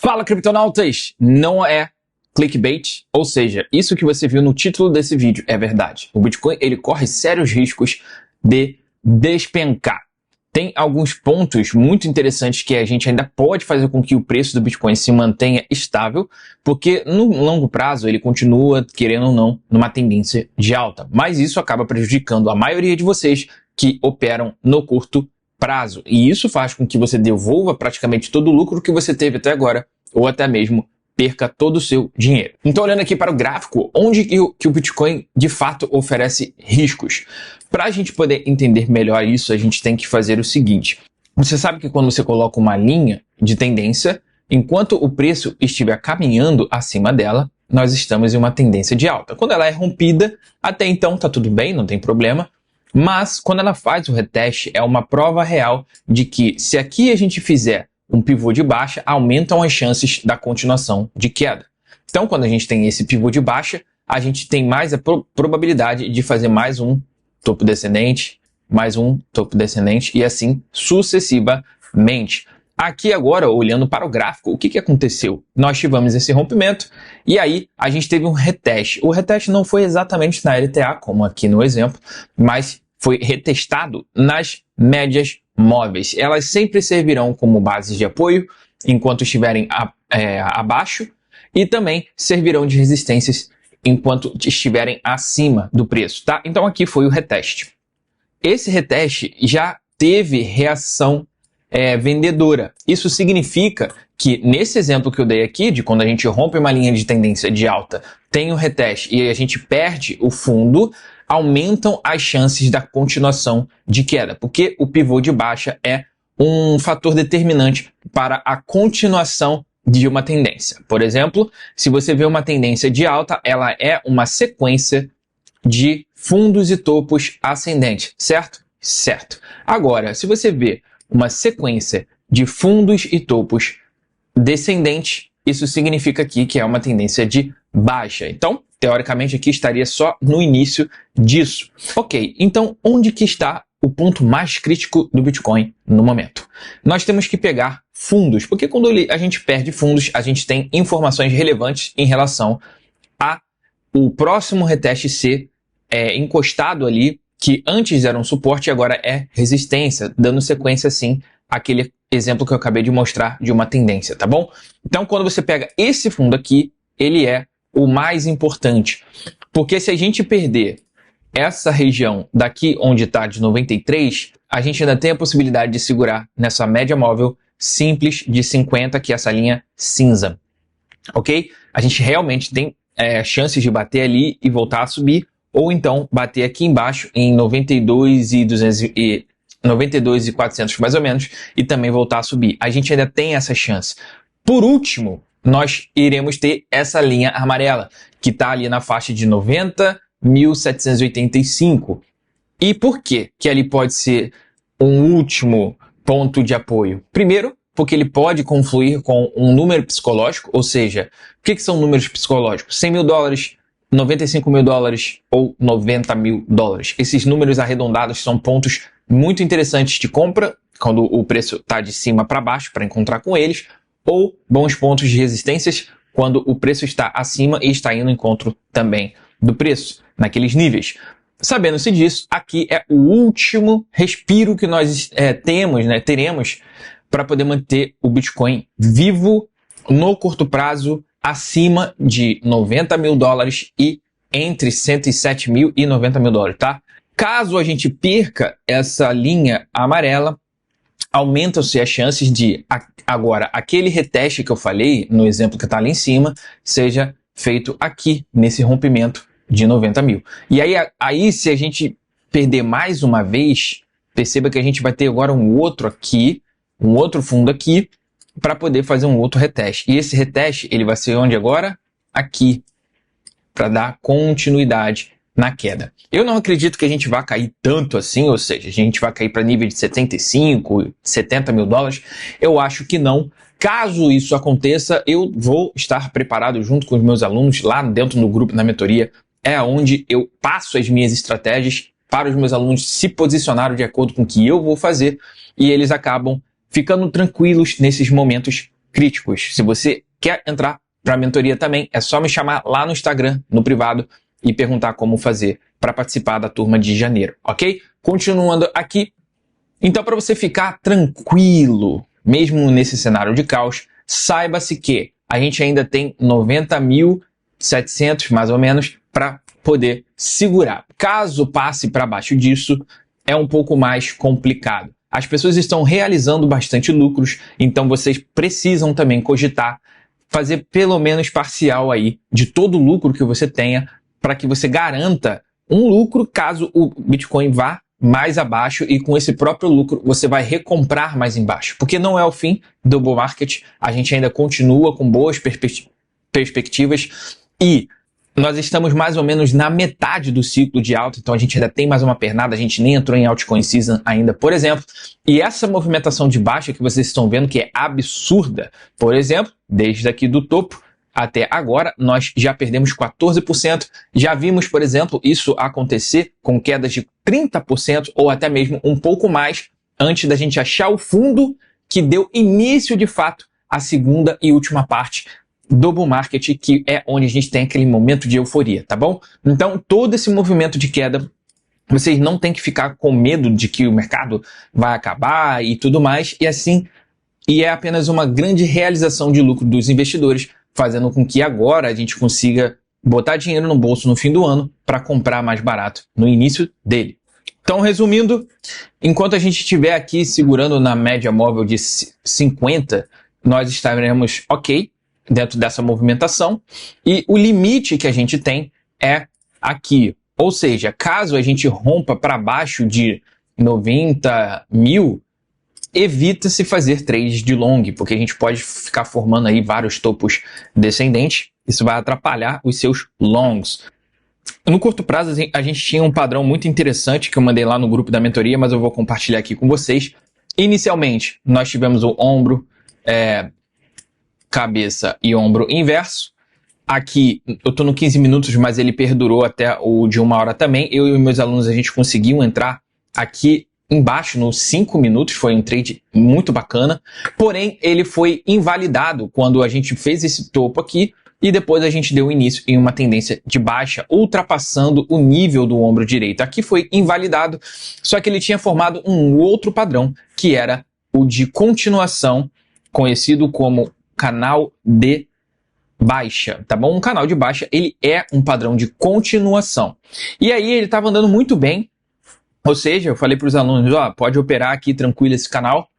Fala, criptonautas! Não é clickbait, ou seja, isso que você viu no título desse vídeo é verdade. O Bitcoin ele corre sérios riscos de despencar. Tem alguns pontos muito interessantes que a gente ainda pode fazer com que o preço do Bitcoin se mantenha estável, porque no longo prazo ele continua, querendo ou não, numa tendência de alta. Mas isso acaba prejudicando a maioria de vocês que operam no curto prazo. E isso faz com que você devolva praticamente todo o lucro que você teve até agora, ou até mesmo perca todo o seu dinheiro. Então, olhando aqui para o gráfico, onde que o Bitcoin de fato oferece riscos? Para a gente poder entender melhor isso, a gente tem que fazer o seguinte. Você sabe que quando você coloca uma linha de tendência, enquanto o preço estiver caminhando acima dela, nós estamos em uma tendência de alta. Quando ela é rompida, até então está tudo bem, não tem problema. Mas quando ela faz o reteste, é uma prova real de que se aqui a gente fizer um pivô de baixa, aumentam as chances da continuação de queda. Então, quando a gente tem esse pivô de baixa, a gente tem mais a probabilidade de fazer mais um topo descendente, mais um topo descendente e assim sucessivamente. Aqui agora, olhando para o gráfico, o que aconteceu? Nós tivemos esse rompimento e aí a gente teve um reteste. O reteste não foi exatamente na LTA, como aqui no exemplo, mas foi retestado nas médias móveis. Elas sempre servirão como bases de apoio enquanto estiverem abaixo e também servirão de resistências enquanto estiverem acima do preço, tá? Então aqui foi o reteste. Esse reteste já teve reação vendedora. Isso significa que nesse exemplo que eu dei aqui, de quando a gente rompe uma linha de tendência de alta, tem o reteste e a gente perde o fundo, aumentam as chances da continuação de queda, porque o pivô de baixa é um fator determinante para a continuação de uma tendência. Por exemplo, se você vê uma tendência de alta, ela é uma sequência de fundos e topos ascendentes, certo? Certo. Agora, se você vê uma sequência de fundos e topos descendentes, isso significa aqui que é uma tendência de baixa. Então, teoricamente, aqui estaria só no início disso. Ok, então onde que está o ponto mais crítico do Bitcoin no momento? Nós temos que pegar fundos, porque quando a gente perde fundos, a gente tem informações relevantes em relação a o próximo reteste ser encostado ali, que antes era um suporte e agora é resistência, dando sequência, assim, àquele exemplo que eu acabei de mostrar de uma tendência, tá bom? Então, quando você pega esse fundo aqui, ele é o mais importante, porque se a gente perder essa região daqui onde está de 93, a gente ainda tem a possibilidade de segurar nessa média móvel simples de 50, que é essa linha cinza, ok? A gente realmente tem chances de bater ali e voltar a subir, ou então bater aqui embaixo em 92,400 mais ou menos, e também voltar a subir. A gente ainda tem essa chance. Por último, nós iremos ter essa linha amarela, que está ali na faixa de 90.785. E por que ali pode ser um último ponto de apoio? Primeiro, porque ele pode confluir com um número psicológico, ou seja, o que são números psicológicos? 100 mil dólares, 95 mil dólares ou 90 mil dólares. Esses números arredondados são pontos muito interessantes de compra, quando o preço está de cima para baixo, para encontrar com eles, ou bons pontos de resistências quando o preço está acima e está indo ao encontro também do preço, naqueles níveis. Sabendo-se disso, aqui é o último respiro que nós teremos para poder manter o Bitcoin vivo no curto prazo, acima de 90 mil dólares e entre 107 mil e 90 mil dólares, tá? Caso a gente perca essa linha amarela, aumentam-se as chances de agora aquele reteste que eu falei no exemplo que está ali em cima seja feito aqui nesse rompimento de 90 mil. E aí se a gente perder mais uma vez, perceba que a gente vai ter agora um outro fundo aqui para poder fazer um outro reteste. E esse reteste ele vai ser onde agora? Aqui, para dar continuidade na queda. Eu não acredito que a gente vá cair tanto assim, ou seja, a gente vai cair para nível de 75, 70 mil dólares. Eu acho que não. Caso isso aconteça, eu vou estar preparado junto com os meus alunos lá dentro do grupo, na mentoria. É onde eu passo as minhas estratégias para os meus alunos se posicionarem de acordo com o que eu vou fazer e eles acabam ficando tranquilos nesses momentos críticos. Se você quer entrar para a mentoria também, é só me chamar lá no Instagram, no privado, e perguntar como fazer para participar da turma de janeiro, ok? Continuando aqui, então para você ficar tranquilo, mesmo nesse cenário de caos, saiba-se que a gente ainda tem 90.700 mais ou menos para poder segurar. Caso passe para baixo disso, é um pouco mais complicado. As pessoas estão realizando bastante lucros, então vocês precisam também cogitar fazer pelo menos parcial aí de todo o lucro que você tenha para que você garanta um lucro caso o Bitcoin vá mais abaixo e com esse próprio lucro você vai recomprar mais embaixo. Porque não é o fim do bull market, a gente ainda continua com boas perspectivas e nós estamos mais ou menos na metade do ciclo de alta, então a gente ainda tem mais uma pernada, a gente nem entrou em altcoin season ainda, por exemplo. E essa movimentação de baixa que vocês estão vendo que é absurda, por exemplo, desde aqui do topo até agora, nós já perdemos 14%. Já vimos, por exemplo, isso acontecer com quedas de 30% ou até mesmo um pouco mais antes da gente achar o fundo que deu início de fato à segunda e última parte do bull market, que é onde a gente tem aquele momento de euforia, tá bom? Então, todo esse movimento de queda, vocês não têm que ficar com medo de que o mercado vai acabar e tudo mais, e é apenas uma grande realização de lucro dos investidores, fazendo com que agora a gente consiga botar dinheiro no bolso no fim do ano para comprar mais barato no início dele. Então, resumindo, enquanto a gente estiver aqui segurando na média móvel de 50, nós estaremos ok dentro dessa movimentação, e o limite que a gente tem é aqui. Ou seja, caso a gente rompa para baixo de 90 mil, evita-se fazer trades de long, porque a gente pode ficar formando aí vários topos descendentes, isso vai atrapalhar os seus longs. No curto prazo, a gente tinha um padrão muito interessante que eu mandei lá no grupo da mentoria, mas eu vou compartilhar aqui com vocês. Inicialmente, nós tivemos o ombro, cabeça e ombro inverso. Aqui, eu estou no 15 minutos, mas ele perdurou até o de 1 hora também. Eu e meus alunos, a gente conseguiu entrar aqui embaixo nos 5 minutos, foi um trade muito bacana. Porém, ele foi invalidado quando a gente fez esse topo aqui e depois a gente deu início em uma tendência de baixa, ultrapassando o nível do ombro direito. Aqui foi invalidado, só que ele tinha formado um outro padrão, que era o de continuação, conhecido como canal de baixa, tá bom? Um canal de baixa, ele é um padrão de continuação. E aí ele estava andando muito bem, ou seja, eu falei para os alunos, ó, pode operar aqui tranquilo esse canal.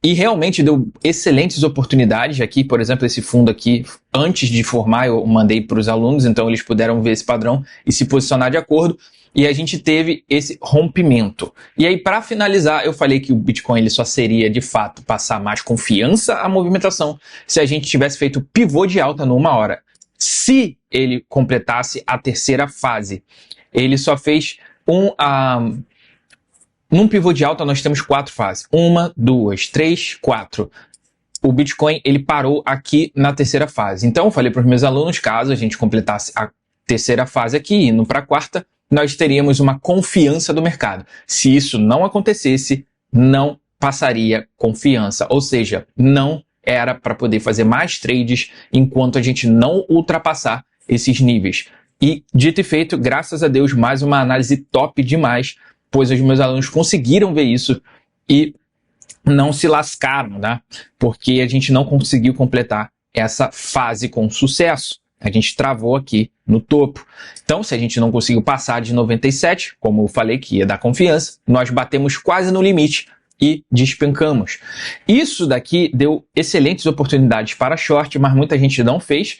E realmente deu excelentes oportunidades. Aqui, por exemplo, esse fundo aqui, antes de formar, eu mandei para os alunos, então eles puderam ver esse padrão e se posicionar de acordo. E a gente teve esse rompimento. E aí, para finalizar, eu falei que o Bitcoin ele só seria, de fato, passar mais confiança à movimentação se a gente tivesse feito pivô de alta numa hora. Se ele completasse a terceira fase. Ele só fez num pivô de alta, nós temos 4 fases. 1, 2, 3, 4. O Bitcoin, ele parou aqui na terceira fase. Então, eu falei para os meus alunos, caso a gente completasse a terceira fase aqui, indo para a quarta, nós teríamos uma confiança do mercado. Se isso não acontecesse, não passaria confiança. Ou seja, não era para poder fazer mais trades enquanto a gente não ultrapassar esses níveis. E, dito e feito, graças a Deus, mais uma análise top demais, pois os meus alunos conseguiram ver isso e não se lascaram, né? Porque a gente não conseguiu completar essa fase com sucesso. A gente travou aqui no topo. Então, se a gente não conseguiu passar de 97, como eu falei que ia dar confiança, nós batemos quase no limite e despencamos. Isso daqui deu excelentes oportunidades para short, mas muita gente não fez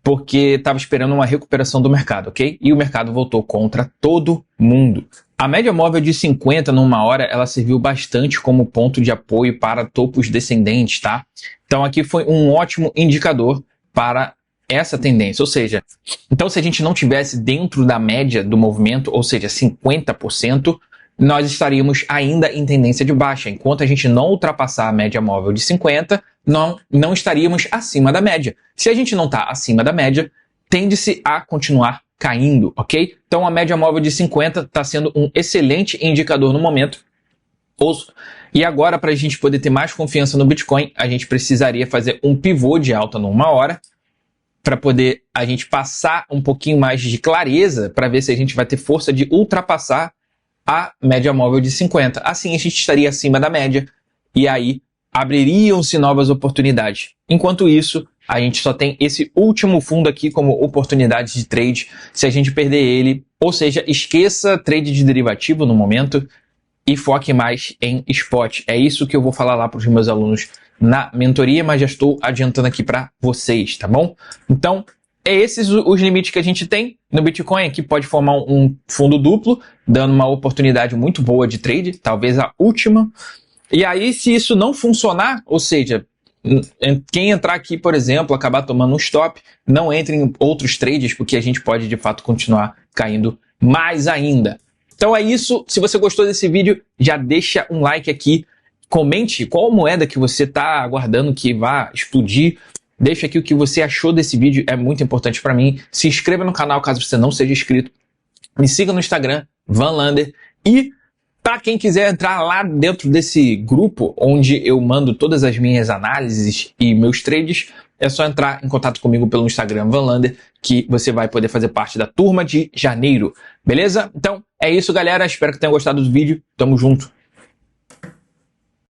porque estava esperando uma recuperação do mercado, ok? E o mercado voltou contra todo mundo. A média móvel de 50 numa hora, ela serviu bastante como ponto de apoio para topos descendentes, tá? Então aqui foi um ótimo indicador para essa tendência, ou seja, então se a gente não tivesse dentro da média do movimento, ou seja, 50%, nós estaríamos ainda em tendência de baixa. Enquanto a gente não ultrapassar a média móvel de 50, não estaríamos acima da média. Se a gente não está acima da média, tende-se a continuar caindo, ok? Então a média móvel de 50 está sendo um excelente indicador no momento E agora, para a gente poder ter mais confiança no Bitcoin, a gente precisaria fazer um pivô de alta numa hora, para poder a gente passar um pouquinho mais de clareza, para ver se a gente vai ter força de ultrapassar a média móvel de 50. Assim a gente estaria acima da média, e aí abririam-se novas oportunidades. Enquanto isso, a gente só tem esse último fundo aqui como oportunidade de trade. Se a gente perder ele, ou seja, esqueça trade de derivativo no momento e foque mais em spot. É isso que eu vou falar lá para os meus alunos na mentoria, mas já estou adiantando aqui para vocês, tá bom? Então, esses os limites que a gente tem no Bitcoin, que pode formar um fundo duplo, dando uma oportunidade muito boa de trade, talvez a última. E aí, se isso não funcionar, ou seja, quem entrar aqui, por exemplo, acabar tomando um stop, não entre em outros trades, porque a gente pode, de fato, continuar caindo mais ainda. Então é isso. Se você gostou desse vídeo, já deixa um like aqui. Comente qual moeda que você está aguardando que vá explodir. Deixa aqui o que você achou desse vídeo, é muito importante para mim. Se inscreva no canal caso você não seja inscrito. Me siga no Instagram, Vanlander. E para quem quiser entrar lá dentro desse grupo, onde eu mando todas as minhas análises e meus trades, é só entrar em contato comigo pelo Instagram, Vanlander, que você vai poder fazer parte da turma de janeiro. Beleza? Então, é isso, galera. Espero que tenham gostado do vídeo. Tamo junto.